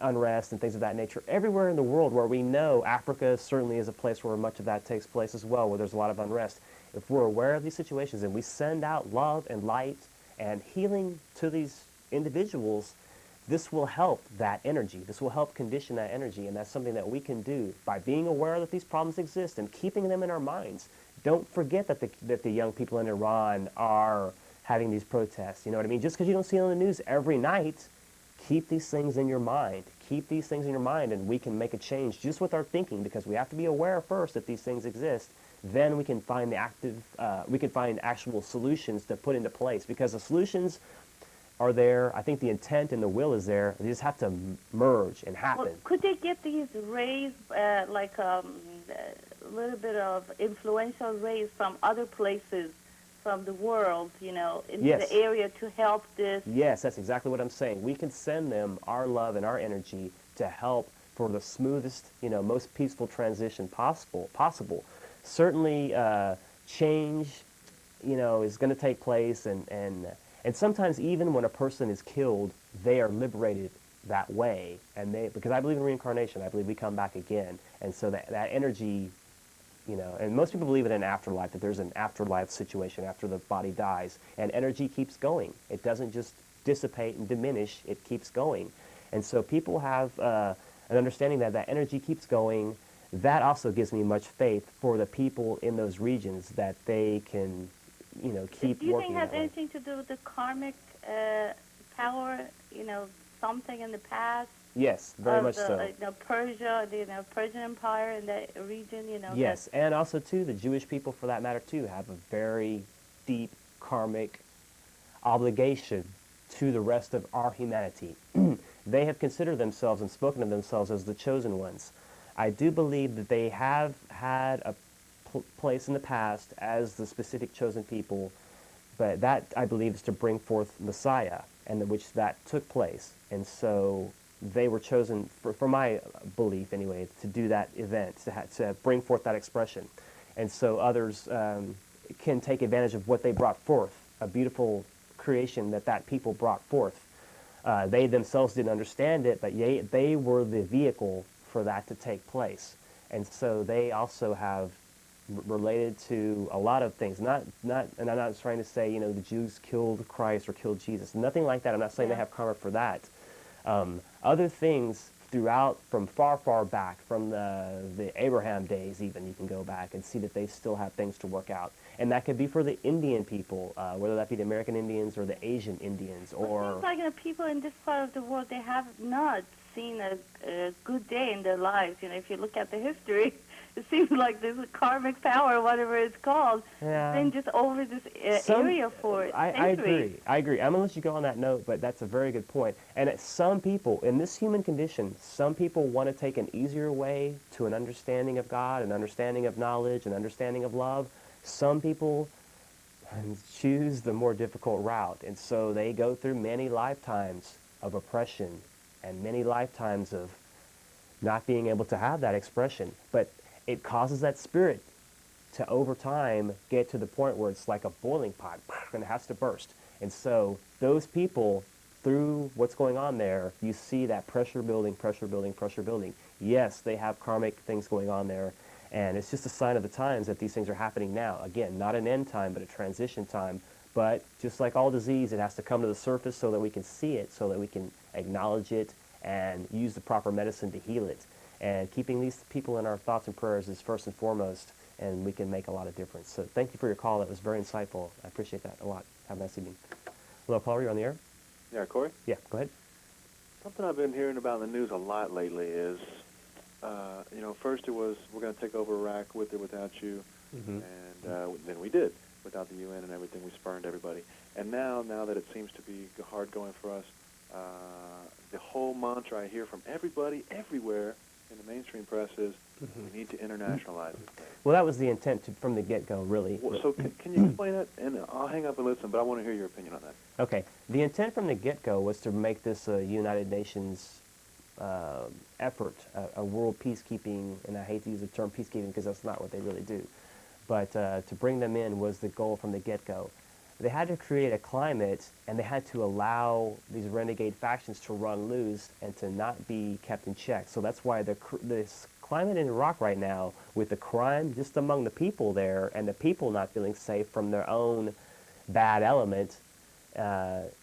unrest and things of that nature. Everywhere in the world where we know, Africa certainly is a place where much of that takes place as well, where there's a lot of unrest. If we're aware of these situations and we send out love and light and healing to these individuals, this will help that energy. This will help condition that energy, and that's something that we can do by being aware that these problems exist and keeping them in our minds. Don't forget that the young people in Iran are having these protests. You know what I mean? Just because you don't see it on the news every night, keep these things in your mind. Keep these things in your mind, and we can make a change just with our thinking, because we have to be aware first that these things exist. Then we can find we can find actual solutions to put into place, because the solutions are there. I think the intent and the will is there. They just have to merge and happen. Well, could they get these rays, like a little bit of influential rays from other places, from the world, into Yes. the area to help this? Yes, that's exactly what I'm saying. We can send them our love and our energy to help for the smoothest, most peaceful transition possible. Certainly, change, is going to take place, and sometimes even when a person is killed, they are liberated that way, because I believe in reincarnation. I believe we come back again, and so that energy, and most people believe in an afterlife, that there's an afterlife situation after the body dies, and energy keeps going. It doesn't just dissipate and diminish, it keeps going. And so people have an understanding that that energy keeps going. That also gives me much faith for the people in those regions, that they can, keep Do you working think it has that way. anything to do with the karmic power, something in the past? Yes, very much the, so. Persia, the Persian Empire in that region, Yes, and also too, the Jewish people, for that matter too, have a very deep karmic obligation to the rest of our humanity. They have considered themselves and spoken of themselves as the chosen ones. I do believe that they have had a place in the past as the specific chosen people, but that, I believe, is to bring forth Messiah, and which that took place. And so they were chosen, for my belief anyway, to do that event, to bring forth that expression. And so others can take advantage of what they brought forth, a beautiful creation that people brought forth. They themselves didn't understand it, but they were the vehicle for that to take place. And so they also have related to a lot of things. And I'm not trying to say, the Jews killed Christ or killed Jesus. Nothing like that. I'm not saying they have karma for that. Other things throughout, from far back, from the Abraham days even, you can go back and see that they still have things to work out. And that could be for the Indian people, whether that be the American Indians or the Asian Indians, or... It seems like people in this part of the world, they have not seen a good day in their lives. If you look at the history, it seems like there's a karmic power, whatever it's called, been just over this area for centuries. I agree. I'm going to let you go on that note, but that's a very good point. And some people, in this human condition, some people want to take an easier way to an understanding of God, an understanding of knowledge, an understanding of love. Some people choose the more difficult route, and so they go through many lifetimes of oppression and many lifetimes of not being able to have that expression. But it causes that spirit to, over time, get to the point where it's like a boiling pot, and it has to burst. And so those people, through what's going on there, you see that pressure building, pressure building, pressure building. Yes, they have karmic things going on there, and it's just a sign of the times that these things are happening now. Again, not an end time, but a transition time. But just like all disease, it has to come to the surface so that we can see it, so that we can acknowledge it and use the proper medicine to heal it. And keeping these people in our thoughts and prayers is first and foremost, and we can make a lot of difference. So thank you for your call. That was very insightful. I appreciate that a lot. Have a nice evening. Hello, caller. You're on the air? Yeah, Corey? Yeah, go ahead. Something I've been hearing about in the news a lot lately is, first it was, we're going to take over Iraq with or without you, and then we did. Without the UN and everything, we spurned everybody. And now that it seems to be hard going for us, the whole mantra I hear from everybody, everywhere, in the mainstream press is, we need to internationalize it. Well, that was the intent from the get-go, really. So can you explain that? And I'll hang up and listen, but I want to hear your opinion on that. Okay. The intent from the get-go was to make this a United Nations effort, a world peacekeeping, and I hate to use the term peacekeeping because that's not what they really do, but to bring them in was the goal from the get-go. They had to create a climate, and they had to allow these renegade factions to run loose and to not be kept in check. So that's why this climate in Iraq right now, with the crime just among the people there, and the people not feeling safe from their own bad element,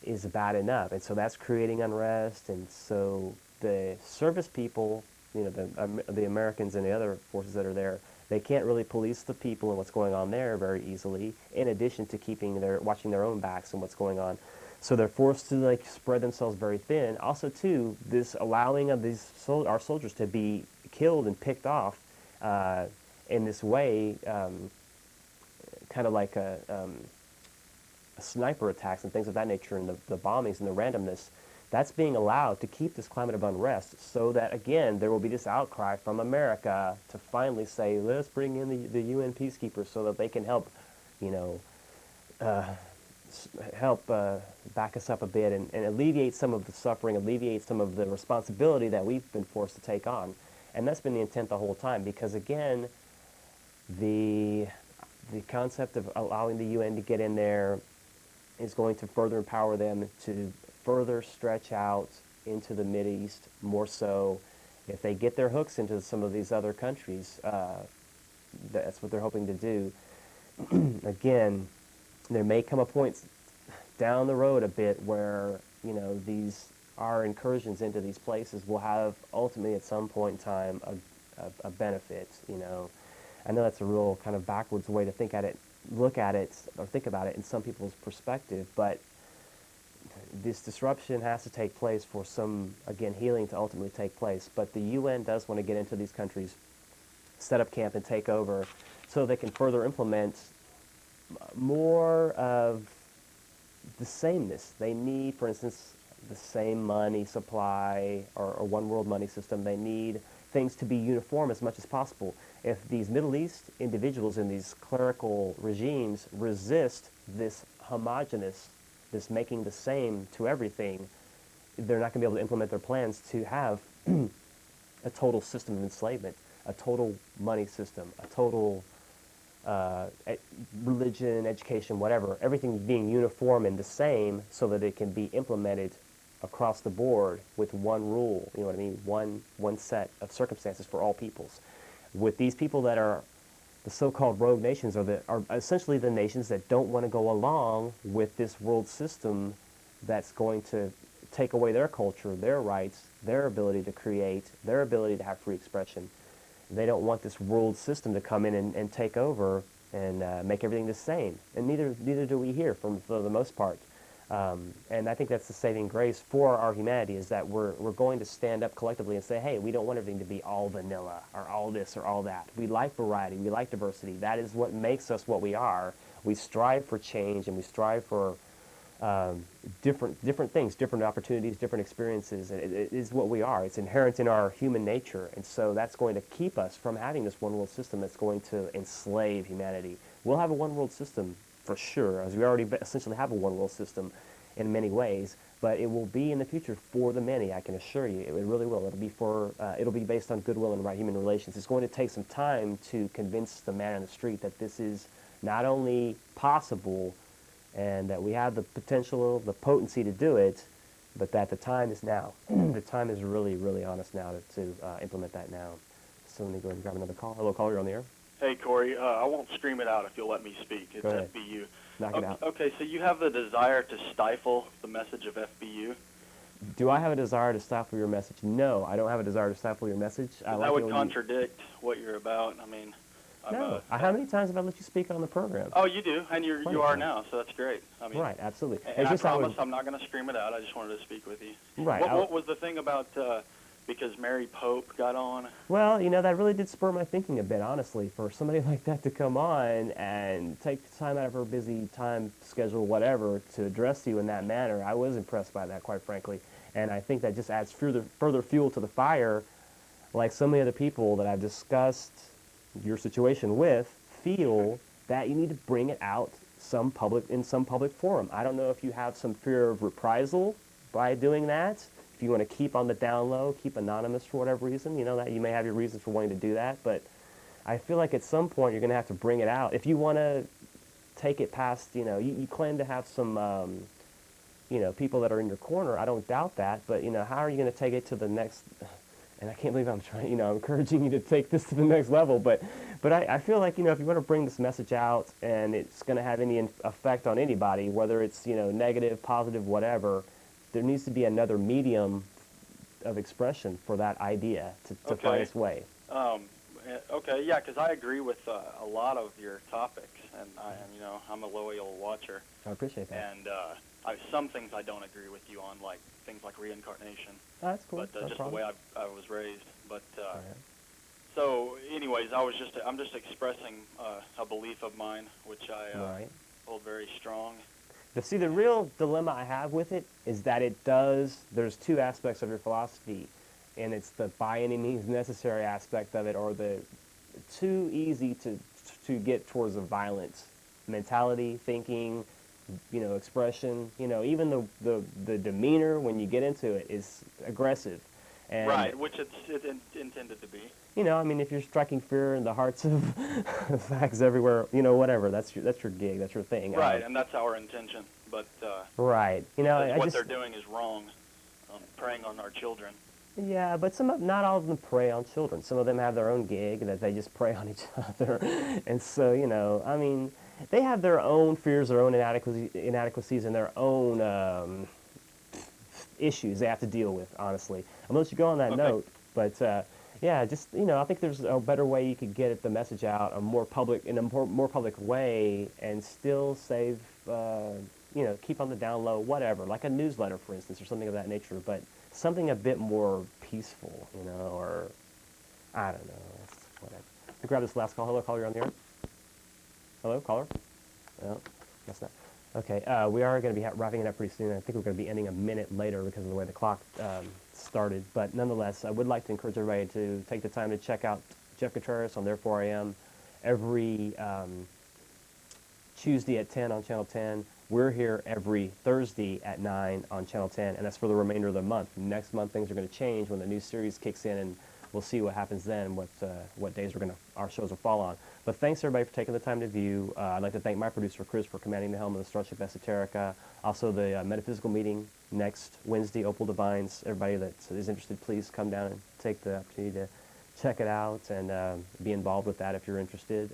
is bad enough. And so that's creating unrest. And so the service people, the Americans and the other forces that are there, they can't really police the people and what's going on there very easily, in addition to watching their own backs and what's going on. So they're forced to spread themselves very thin. Also, too, this allowing of our soldiers to be killed and picked off in this way, kind of like sniper attacks and things of that nature, and the bombings and the randomness, that's being allowed to keep this climate of unrest, so that, again, there will be this outcry from America to finally say, let's bring in the UN peacekeepers so that they can help, back us up a bit and alleviate some of the suffering, alleviate some of the responsibility that we've been forced to take on. And that's been the intent the whole time, because, again, the concept of allowing the UN to get in there is going to further empower them to further stretch out into the Mideast more so. If they get their hooks into some of these other countries, that's what they're hoping to do. Again, there may come a point down the road a bit where, our incursions into these places will have ultimately at some point in time a benefit, I know that's a real kind of backwards way to look at it, or think about it in some people's perspective, but this disruption has to take place for some, again, healing to ultimately take place. But the UN does want to get into these countries, set up camp and take over, so they can further implement more of the sameness. They need, for instance, the same money supply or one world money system. They need things to be uniform as much as possible. If these Middle East individuals in these clerical regimes resist this homogenous, this making the same to everything, they're not going to be able to implement their plans to have a total system of enslavement, a total money system, a total religion, education, whatever, everything being uniform and the same so that it can be implemented across the board with one rule, you know what I mean, one set of circumstances for all peoples. With these people that are the so-called rogue nations, are essentially the nations that don't want to go along with this world system that's going to take away their culture, their rights, their ability to create, their ability to have free expression. They don't want this world system to come in and take over and make everything the same. And neither do we here for the most part. And I think that's the saving grace for our humanity, is that we're going to stand up collectively and say, hey, we don't want everything to be all vanilla or all this or all that. We like variety. We like diversity. That is what makes us what we are. We strive for change, and we strive for different things, different opportunities, different experiences. It is what we are. It's inherent in our human nature. And so that's going to keep us from having this one world system that's going to enslave humanity. We'll have a one world system for sure, as we already essentially have a one world system in many ways, but it will be in the future for the many, I can assure you. It really will. It'll be based on goodwill and right human relations. It's going to take some time to convince the man on the street that this is not only possible and that we have the potential, the potency to do it, but that the time is now. The time is really, really on us now to implement that now. So let me go ahead and grab another call. Hello, caller, you're on the air. Hey, Corey, I won't scream it out if you'll let me speak. It's Go ahead. FBU. Knock it out. Okay, so you have the desire to stifle the message of FBU? Do I have a desire to stifle your message? No, I don't have a desire to stifle your message. That would contradict what you're about. I mean, no. How many times have I let you speak on the program? Oh, you do, and you are now, so that's great. I mean, right, absolutely. And I promise I'm not going to scream it out. I just wanted to speak with you. Right. What was the thing about because Mary Pope got on? Well, that really did spur my thinking a bit, honestly. For somebody like that to come on and take time out of her busy time schedule, whatever, to address you in that manner, I was impressed by that, quite frankly. And I think that just adds further fuel to the fire, like so many other people that I've discussed your situation with feel that you need to bring it out in some public forum. I don't know if you have some fear of reprisal by doing that. if you want to keep on the down low, keep anonymous for whatever reason, that you may have your reasons for wanting to do that, but I feel like at some point you're going to have to bring it out. If you want to take it past, you claim to have some, people that are in your corner. I don't doubt that, but, how are you going to take it to the next, and I can't believe I'm trying, encouraging you to take this to the next level, but I feel like, if you want to bring this message out and it's going to have any effect on anybody, whether it's, negative, positive, whatever, there needs to be another medium of expression for that idea to find its way. Okay, yeah, because I agree with a lot of your topics, and I'm a loyal watcher. I appreciate that. And some things I don't agree with you on, like things like reincarnation. Oh, that's cool. But No just problem. the way I was raised. But Right. so, anyways, I'm just expressing a belief of mine, which I Right. hold very strong. But see, the real dilemma I have with it is that there's two aspects of your philosophy, and it's the by any means necessary aspect of it, or the too easy to get towards a violent mentality, thinking, expression. Even the demeanor when you get into it is aggressive. And, Right, which it's intended to be. if you're striking fear in the hearts of facts everywhere, whatever, that's your gig, that's your thing. Right, and that's our intention. But Right. what they're doing is wrong, preying on our children. Yeah, but not all of them prey on children. Some of them have their own gig that they just prey on each other. And so, they have their own fears, their own inadequacies, and their own issues they have to deal with, honestly. I'm going to let you go on that note, but yeah, just, I think there's a better way you could get the message out, in a more public way, and still save, keep on the down low, whatever, like a newsletter, for instance, or something of that nature, but something a bit more peaceful, or, I don't know, whatever. Let me grab this last call. Hello, caller, you're on the air. Hello, caller? No, guess not. Okay, we are going to be wrapping it up pretty soon. I think we're going to be ending a minute later because of the way the clock started. But nonetheless, I would like to encourage everybody to take the time to check out Jeff Contreras on Therefore I Am every Tuesday at 10 on Channel 10. We're here every Thursday at 9 on Channel 10, and that's for the remainder of the month. Next month, things are going to change when the new series kicks in, and we'll see what happens then, what days our shows will fall on. But thanks, everybody, for taking the time to view. I'd like to thank my producer, Chris, for commanding the helm of the Starship Esoterica. Also, the metaphysical meeting next Wednesday, Opal Divines. Everybody that is interested, please come down and take the opportunity to check it out and be involved with that if you're interested.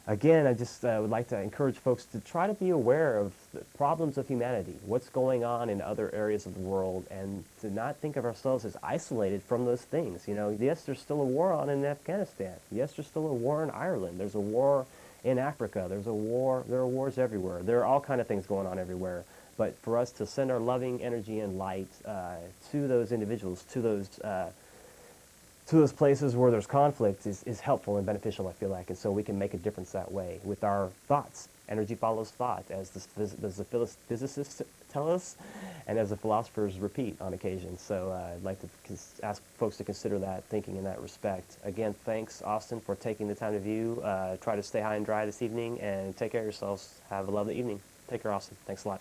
Again, I just would like to encourage folks to try to be aware of the problems of humanity, what's going on in other areas of the world, and to not think of ourselves as isolated from those things. Yes, there's still a war on in Afghanistan. Yes, there's still a war in Ireland. There's a war in Africa. There are wars everywhere. There are all kinds of things going on everywhere. But for us to send our loving energy and light to those individuals, to those places where there's conflict is helpful and beneficial, I feel like, and so we can make a difference that way with our thoughts. Energy follows thought, as the physicists tell us, and as the philosophers repeat on occasion. So I'd like to ask folks to consider that, thinking in that respect. Again, thanks, Austin, for taking the time to view. Try to stay high and dry this evening, and take care of yourselves. Have a lovely evening. Take care, Austin. Thanks a lot.